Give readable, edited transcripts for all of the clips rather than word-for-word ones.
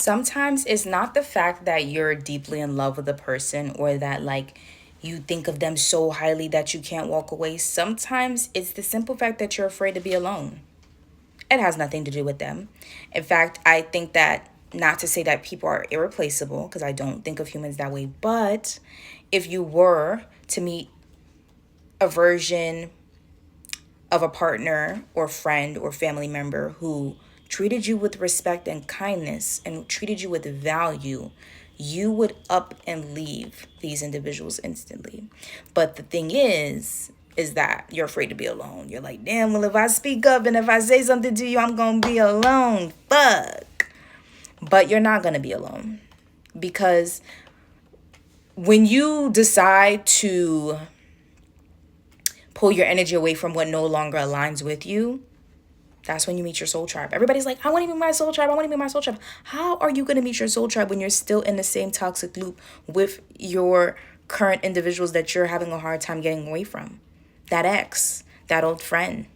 Sometimes it's not the fact that you're deeply in love with a person or that you think of them so highly that you can't walk away. Sometimes it's the simple fact that you're afraid to be alone. It has nothing to do with them. In fact, I think that, not to say that people are irreplaceable, because I don't think of humans that way, but if you were to meet a version of a partner or friend or family member who treated you with respect and kindness and treated you with value, you would up and leave these individuals instantly. But the thing is that you're afraid to be alone. You're like, damn, well, if I speak up and if I say something to you, I'm going to be alone. Fuck. But you're not going to be alone, because when you decide to pull your energy away from what no longer aligns with you, that's when you meet your soul tribe. Everybody's like, I want to meet my soul tribe. I want to meet my soul tribe. How are you going to meet your soul tribe when you're still in the same toxic loop with your current individuals that you're having a hard time getting away from? That ex, that old friend,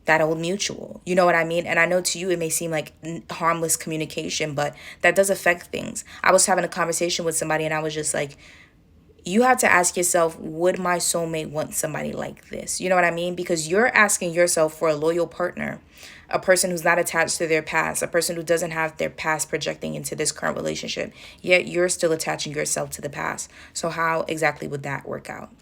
that old mutual. You know what I mean? And I know to you it may seem like harmless communication, but that does affect things. I was having a conversation with somebody and I was just like, you have to ask yourself, would my soulmate want somebody like this? You know what I mean? Because you're asking yourself for a loyal partner, a person who's not attached to their past, a person who doesn't have their past projecting into this current relationship, yet you're still attaching yourself to the past. So how exactly would that work out?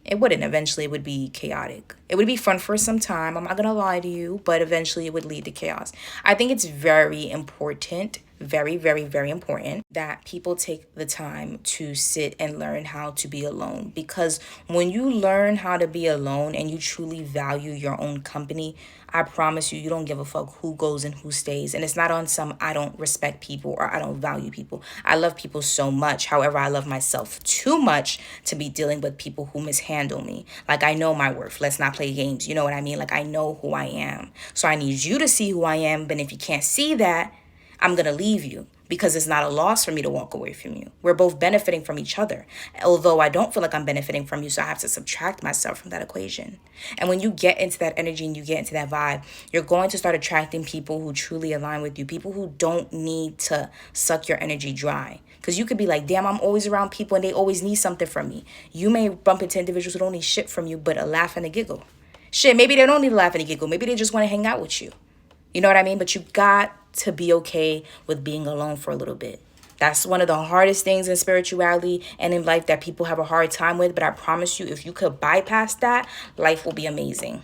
It wouldn't. Eventually, it would be chaotic. It would be fun for some time. I'm not going to lie to you, but eventually it would lead to chaos. I think it's very important, very, very, very important that people take the time to sit and learn how to be alone. Because when you learn how to be alone and you truly value your own company, I promise you, you don't give a fuck who goes and who stays. And it's not on some I don't respect people or I don't value people. I love people so much. However, I love myself too much to be dealing with people who mishandle me. Like, I know my worth. Let's not play games. You know what I mean? Like, I know who I am. So I need you to see who I am. But if you can't see that, I'm going to leave you, because it's not a loss for me to walk away from you. We're both benefiting from each other. Although I don't feel like I'm benefiting from you, so I have to subtract myself from that equation. And when you get into that energy and you get into that vibe, you're going to start attracting people who truly align with you, people who don't need to suck your energy dry. Because you could be like, damn, I'm always around people and they always need something from me. You may bump into individuals who don't need shit from you, but a laugh and a giggle. Shit, maybe they don't need a laugh and a giggle. Maybe they just want to hang out with you. You know what I mean? But you got to be okay with being alone for a little bit. That's one of the hardest things in spirituality and in life that people have a hard time with. But I promise you, if you could bypass that, life will be amazing.